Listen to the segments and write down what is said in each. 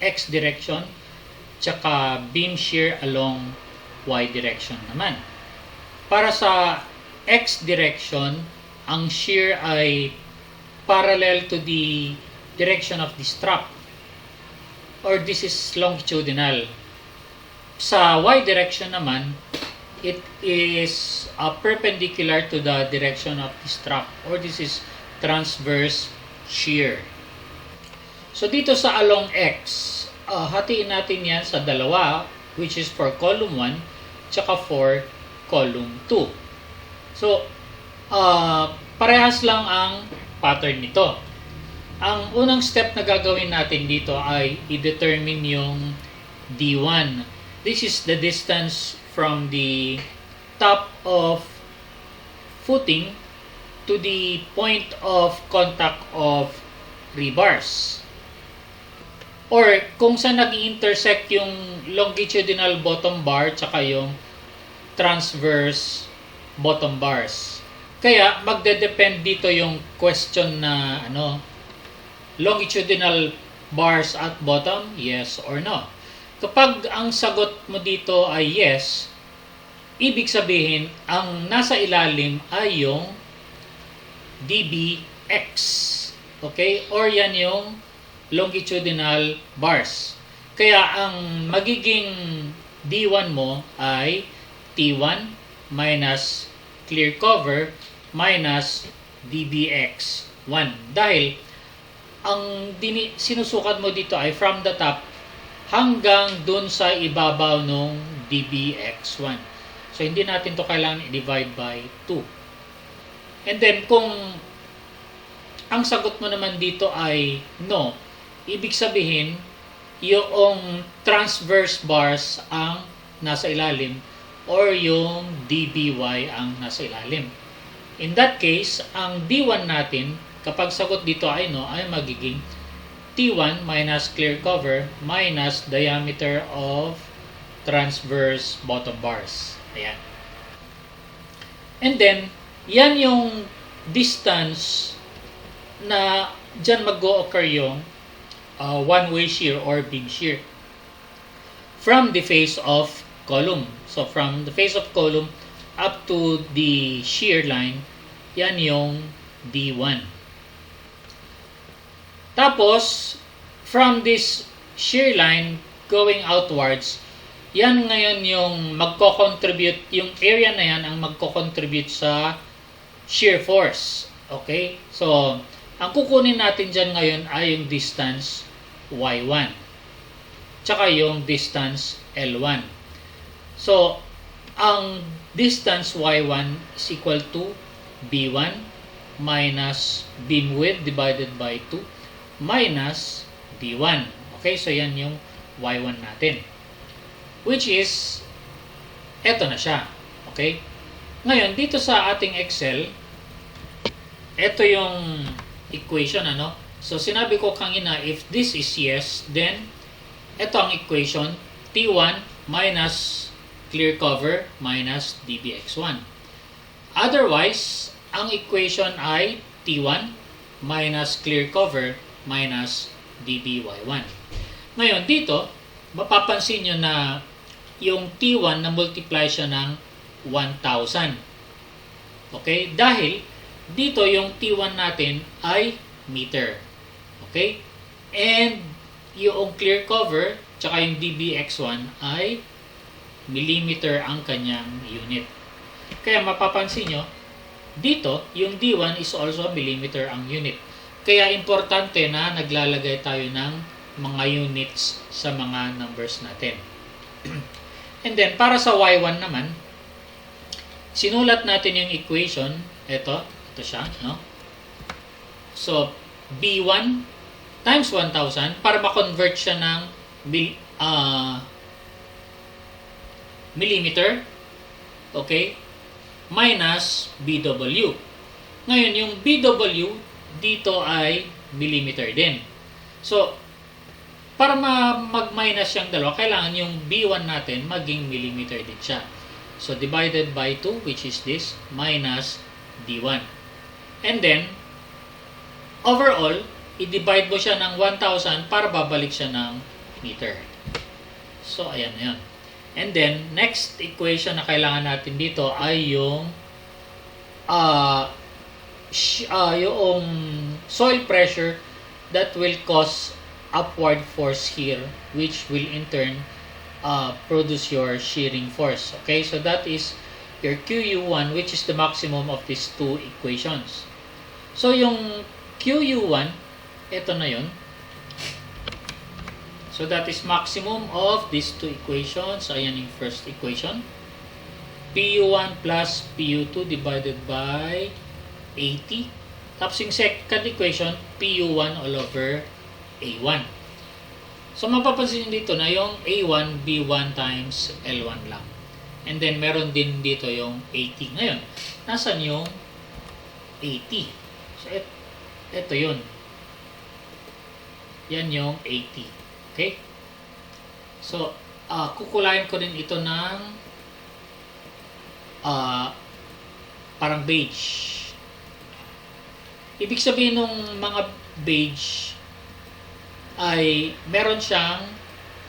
X direction, tsaka beam shear along Y direction naman. Para sa X direction, ang shear ay parallel to the direction of the strap, or this is longitudinal. Sa Y direction naman, it is perpendicular to the direction of the strap, or this is transverse shear. So dito sa along X, hatiin natin yan sa dalawa, which is for column 1 tsaka for column 2. So parehas lang ang pattern nito. Ang unang step na gagawin natin dito ay i-determine yung D1. This is the distance from the top of footing to the point of contact of rebars. Or kung saan nag-intersect yung longitudinal bottom bar tsaka yung transverse bottom bars. Kaya magde-depend dito yung question na longitudinal bars at bottom, yes or no. Kapag ang sagot mo dito ay yes, ibig sabihin ang nasa ilalim ay yung DBX. Okay? Or yan yung longitudinal bars. Kaya ang magiging D1 mo ay T1 minus clear cover minus DBX1. Dahil ang sinusukat mo dito ay from the top hanggang dun sa ibabaw ng DBX1. So hindi natin to kailangan i-divide by 2. And then kung ang sagot mo naman dito ay no, ibig sabihin, yung transverse bars ang nasa ilalim or yung DBY ang nasa ilalim. In that case, ang D1 natin, kapag sagot dito ay no, ay magiging T1 minus clear cover minus diameter of transverse bottom bars. Ayan. And then, yan yung distance na dyan mag-o-occur yung one-way shear or beam shear from the face of column. So from the face of column up to the shear line, yan yung D1. Tapos from this shear line going outwards, yan ngayon yung magko-contribute, yung area na yan ang magko-contribute sa shear force. Okay? So ang kukunin natin dyan ngayon ay yung distance Y1 tsaka yung distance L1. So, ang distance Y1 is equal to B1 minus beam width divided by 2 minus D1. Okay, so yan yung Y1 natin. Which is, eto na siya. Okay? Ngayon, dito sa ating Excel, eto yung equation, So, sinabi ko kanina, if this is yes, then ito ang equation, T1 minus clear cover minus DBX1. Otherwise, ang equation ay T1 minus clear cover minus DBY1. Ngayon, dito, mapapansin nyo na yung T1 na multiply siya ng 1,000. Okay? Dahil, dito yung T1 natin ay meter. Okay? And yung clear cover tsaka yung DBX1 ay millimeter ang kanyang unit. Kaya mapapansin nyo, dito yung D1 is also millimeter ang unit. Kaya importante na naglalagay tayo ng mga units sa mga numbers natin. And then para sa Y1 naman, sinulat natin yung equation. Ito siya, So, B1 times 1,000 para ma-convert siya ng millimeter, okay, minus BW. Ngayon, yung BW dito ay millimeter din. So, para mag-minus yung dalawa, kailangan yung B1 natin maging millimeter din siya. So, divided by 2, which is this, minus D1. And then, overall, i-divide mo siya ng 1,000 para babalik siya ng meter. So, ayan na yun. And then, next equation na kailangan natin dito ay yung yung soil pressure that will cause upward force here, which will in turn produce your shearing force. Okay, so that is your QU1, which is the maximum of these two equations. So, yung QU1, ito na yun. So, that is maximum of these two equations. So, ayan yung first equation. PU1 plus PU2 divided by 80. Tapos yung second equation, PU1 all over A1. So, mapapansin nyo dito na yung A1, B1 times L1 lang. And then, meron din dito yung 80. Ngayon, nasan yung 80? So, ito yun. Yan yung 80. Okay? So, kukulayan ko din ito ng parang beige. Ibig sabihin ng mga beige ay meron siyang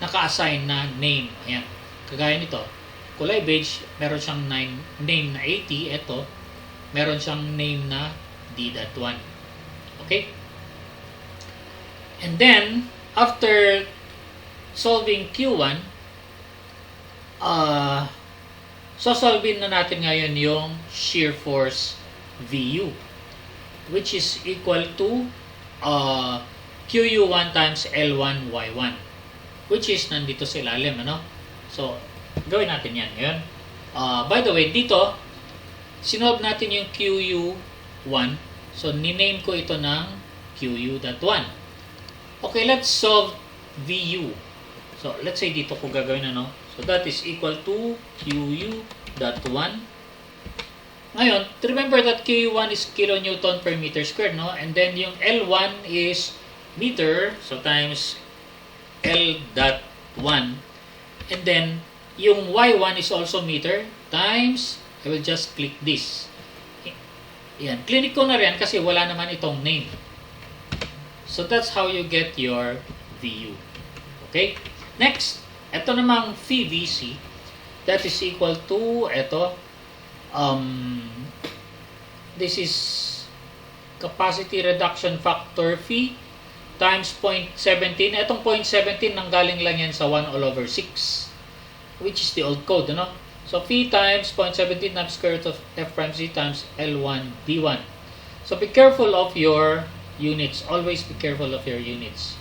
naka-assign na name. Ayan. Kagaya nito. Kulay beige, meron siyang name na 80. Ito, meron siyang name na D.1. Okay? And then, after solving Q1, solvein na natin ngayon yung shear force VU, which is equal to QU1 times L1 Y1, which is nandito sa ilalim, ano? So, gawin natin yan ngayon. By the way, dito, sinolve natin yung QU1. So, niname ko ito ng QU.1. Okay, let's solve VU. So, let's say dito ko gagawin, ano? So, that is equal to QU.1. Ngayon, remember that QU1 is kilonewton per meter squared, no? And then, yung L1 is meter, so times L.1. And then, yung Y1 is also meter, times, I will just click this. Yan, clinic ko na rin kasi wala naman itong name. So, that's how you get your VU. Okay? Next, ito namang VVC, that is equal to, ito, this is capacity reduction factor phi times 0.17. Itong 0.17 nanggaling lang yan sa 1 all over 6, which is the old code, ano? So, phi times 0.17 times square root of F prime C times L1 D1. So, be careful of your units. Always be careful of your units.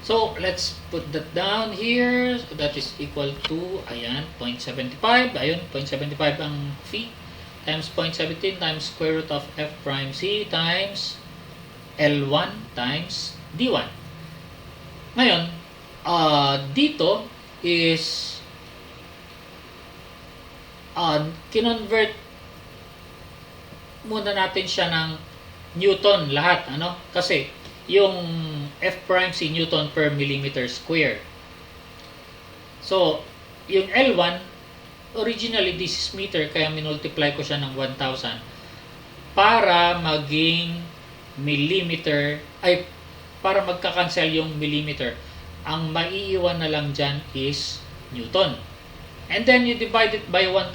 So, let's put that down here. So, that is equal to, ayan, 0.75. Ayun, 0.75 ang phi times 0.17 times square root of F prime C times L1 times D1. Ngayon, dito is kinonvert muna natin siya ng Newton lahat, ano? Kasi yung F prime C Newton per millimeter square. So, yung L1 originally this is meter, kaya minultiply ko siya ng 1,000 para maging millimeter, ay para magka-cancel yung millimeter. Ang maiiwan na lang dyan is Newton. And then you divide it by 1,000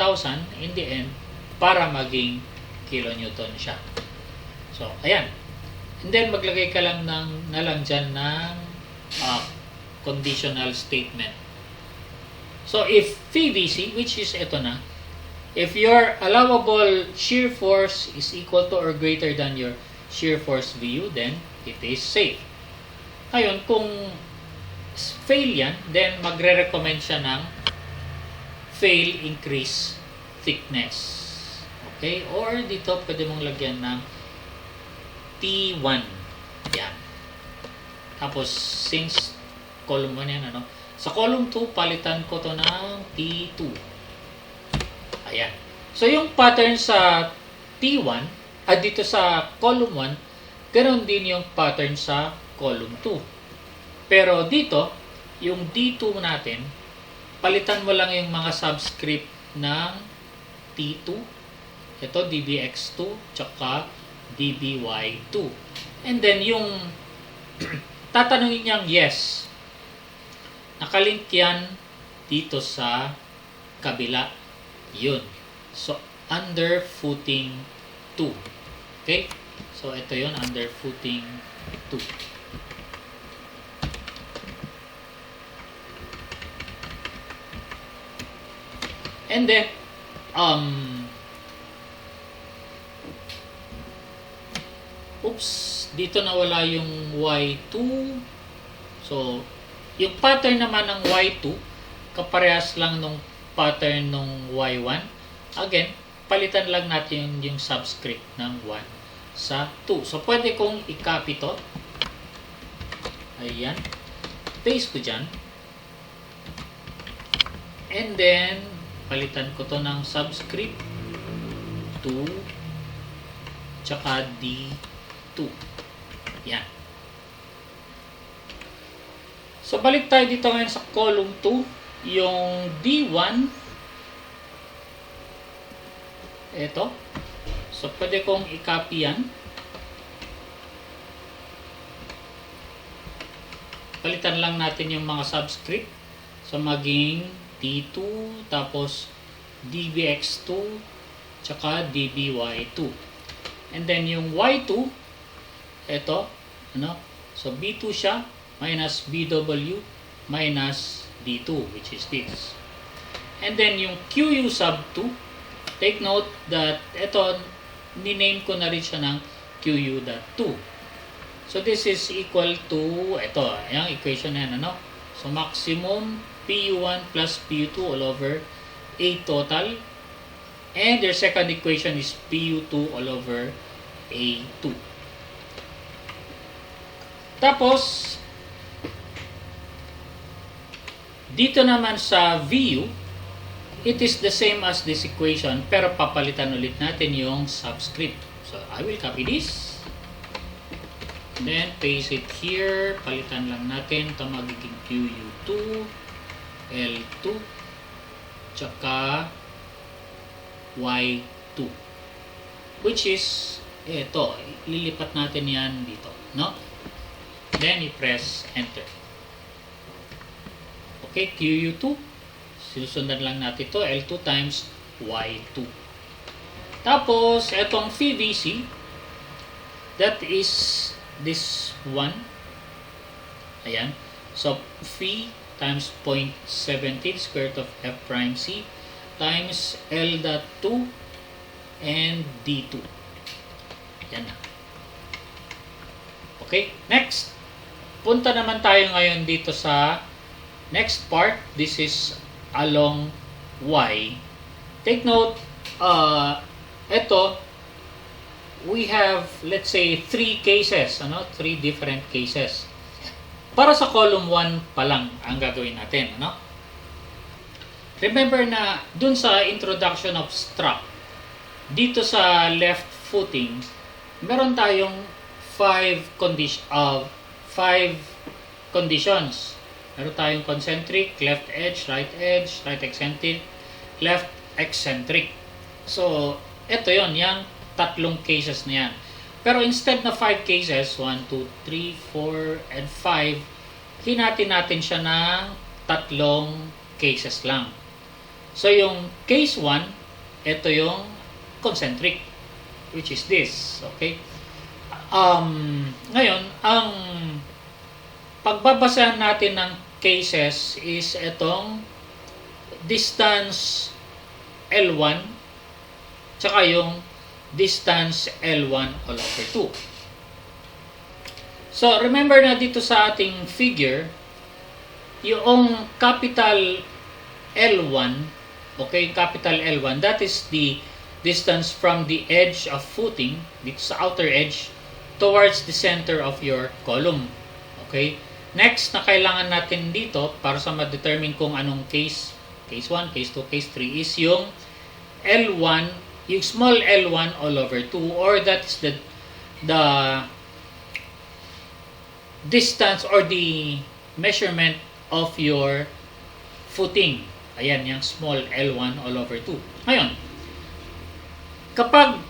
in the end para maging kilonewton siya. So, ayan. And then maglagay ka lang na lang dyan ng conditional statement. So, if VVC, which is ito na, if your allowable shear force is equal to or greater than your shear force VU, then it is safe. Ngayon, kung fail yan, then magre-recommend siya ng fail increase thickness. Okay? Or dito, pwede mong lagyan ng T1. Yan. Tapos, since column 1 yan, ano? Sa column 2, palitan ko to ng T2. Ayan. So, yung pattern sa T1, dito sa column 1, ganoon din yung pattern sa column 2. Pero dito, yung D2 natin, palitan mo lang yung mga subscript ng T2. Ito, DBX2, tsaka DBY2. And then, yung tatanungin niyang yes, nakalink yan dito sa kabila. Yun. So, under footing 2. Okay? So, ito yun, under footing 2. And then, oops, dito nawala yung Y2. So, yung pattern naman ng Y2, kaparehas lang nung pattern nung Y1. Again, palitan lang natin yung subscript ng 1 sa 2. So, pwede kong i-copy to. Ayan. Paste ko dyan. And then, palitan ko to ng subscript 2 tsaka D2. Yan. So, balik tayo dito ngayon sa column 2. Yung D1, ito. So, pwede kong i-copy yan. Palitan lang natin yung mga subscript. So, maging D2, tapos DBX2, tsaka DBY2. And then, yung Y2, ito, ano? So, B2 siya, minus BW, minus D2, which is this. And then, yung QU sub 2, take note that ito, niname ko na rin siya ng QU.2. So, this is equal to, ito, yung equation na yan, ano? So, maximum PU1 plus PU2 all over A total. And their second equation is PU2 all over A2. Tapos, dito naman sa VU, it is the same as this equation, pero papalitan ulit natin yung subscript. So, I will copy this. Then, paste it here. Palitan lang natin. Ito magiging QU2, L2, tsaka Y2. Which is, ito. Lilipat natin yan dito. No? Then, i-press Enter. Okay, QU2. Sinusundan lang natin ito, L2 times Y2. Tapos, itong VVC, that is this one. Ayan. So, phi times 0.17 square root of F prime C times L.2 and D2. Yan na. Okay, next. Punta naman tayo ngayon dito sa next part. This is along Y. Take note, ito, we have, let's say, 3 cases, 3 different cases. Para sa column 1 pa lang ang gagawin natin, Remember na dun sa introduction of struct, dito sa left footing, meron tayong 5 conditions. Meron tayong concentric, left edge, right eccentric, left eccentric. So, ito yon, yung tatlong cases na yan. Pero instead na 5 cases, 1, 2, 3, 4, and 5, hinati natin siya ng tatlong cases lang. So, yung case 1, ito yung concentric, which is this. Okay? Ngayon, ang pagbabasehan natin ng cases is itong distance L1 tsaka yung distance L1 all over 2. So, remember na dito sa ating figure, yung capital L1, okay, capital L1, that is the distance from the edge of footing, dito sa outer edge, towards the center of your column. Okay? Next na kailangan natin dito para sa ma-determine kung anong case 1, case 2, case 3 is yung L1, yung small L1 all over 2, or that's the distance or the measurement of your footing. Ayan, yung small L1 all over 2. Ngayon, kapag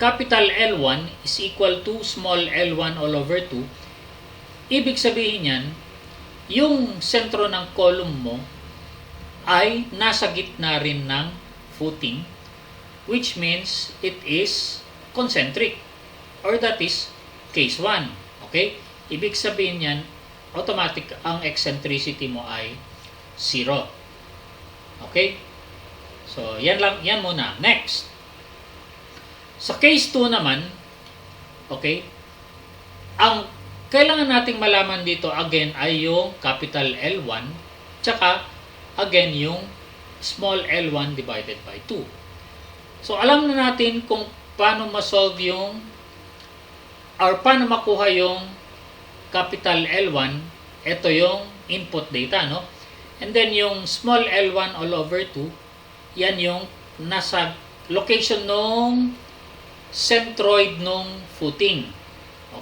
capital L1 is equal to small L1 all over 2, ibig sabihin yan, yung sentro ng column mo ay nasa gitna rin ng footing, which means it is concentric, or that is case 1. Okay? Ibig sabihin yan, automatic ang eccentricity mo ay 0. Okay? So, yan muna. Next. Sa case 2 naman, okay, ang kailangan nating malaman dito again ay yung capital L1 tsaka again yung small l1 divided by 2. So alam na natin kung paano ma-solve yung or paano makuha yung capital L1. Ito yung input data, no? And then yung small l1 all over 2, yan yung nasa location nung centroid nung footing.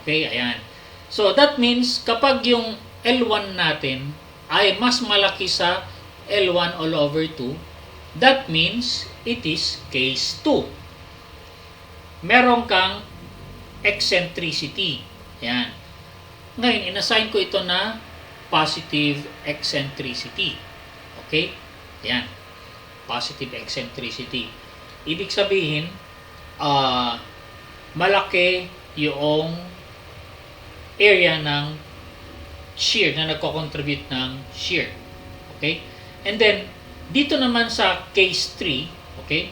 Okay, ayan. So, that means, kapag yung L1 natin ay mas malaki sa L1 all over 2, that means, it is case 2. Meron kang eccentricity. Ayan. Ngayon, inassign ko ito na positive eccentricity. Okay? Ayan. Positive eccentricity. Ibig sabihin, malaki yung area ng shear na nagko-contribute ng shear. Okay? And then, dito naman sa case 3, okay?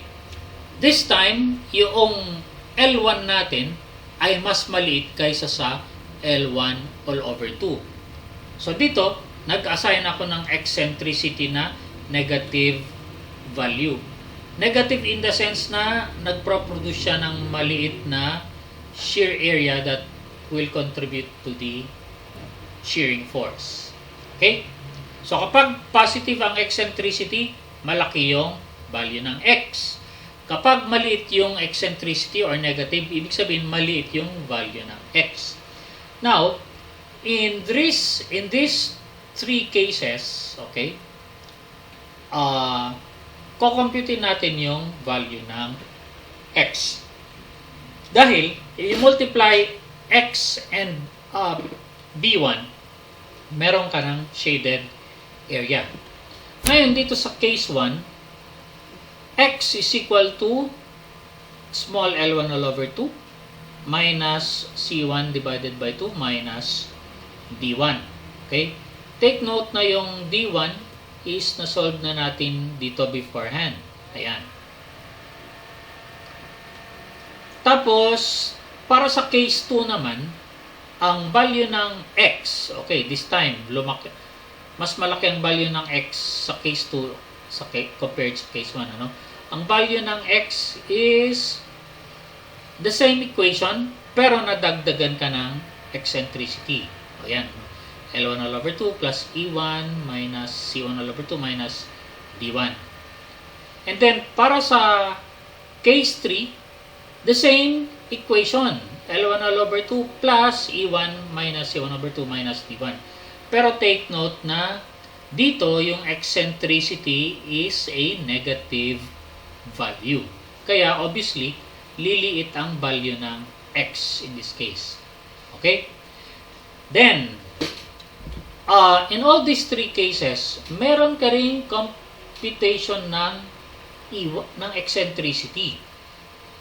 This time, yung L1 natin ay mas maliit kaysa sa L1 all over 2. So, dito, nag-assign ako ng eccentricity na negative value. Negative in the sense na nagproproduce siya ng maliit na shear area that will contribute to the shearing force. Okay? So, kapag positive ang eccentricity, malaki yung value ng X. Kapag maliit yung eccentricity or negative, ibig sabihin maliit yung value ng X. Now, in these three cases, okay, kukomputin natin yung value ng X. Dahil, i-multiply X and B1, meron ka ng shaded area. Ngayon, dito sa case 1, X is equal to small l1 all over 2 minus C1 divided by 2 minus D1. Okay? Take note na yung D1 is na-solve na natin dito beforehand. Ayan. Tapos, para sa case 2 naman, ang value ng X, okay, this time, mas malaki ang value ng X sa case 2 compared sa case 1. Ano? Ang value ng X is the same equation, pero nadagdagan ka ng eccentricity. Ayan. L1 all over 2 plus E1 minus C1 all over 2 minus D1. And then, para sa case 3, the same equation. L1 all over 2 plus E1 minus C1 over 2 minus D1. Pero take note na dito yung eccentricity is a negative value. Kaya obviously, liliit ang value ng X in this case. Okay? Then, in all these three cases, meron ka rin computation ng eccentricity.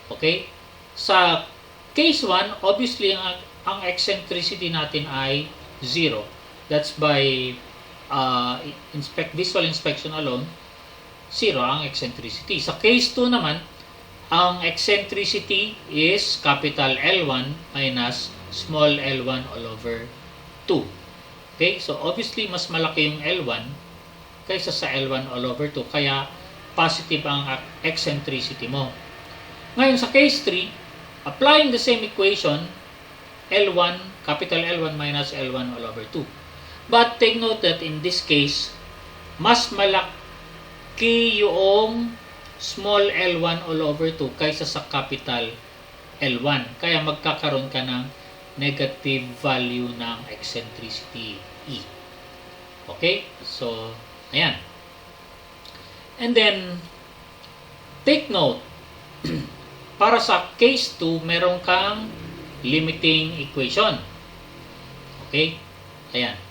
Okay? Sa case 1, obviously, ang eccentricity natin ay 0. That's by visual inspection alone, 0 ang eccentricity. Sa case 2 naman, ang eccentricity is capital L1 minus small l1 all over 2. Okay? So, obviously, mas malaki yung L1 kaysa sa L1 all over 2. Kaya, positive ang eccentricity mo. Ngayon, sa case 3, applying the same equation, L1, capital L1 minus L1 all over 2. But take note that in this case, mas malaki yung small l1 all over 2 kaysa sa capital L1. Kaya magkakaroon ka ng negative value ng eccentricity E. Okay? So, ayan. And then, take note, para sa case 2, meron kang limiting equation. Okay? Ayan.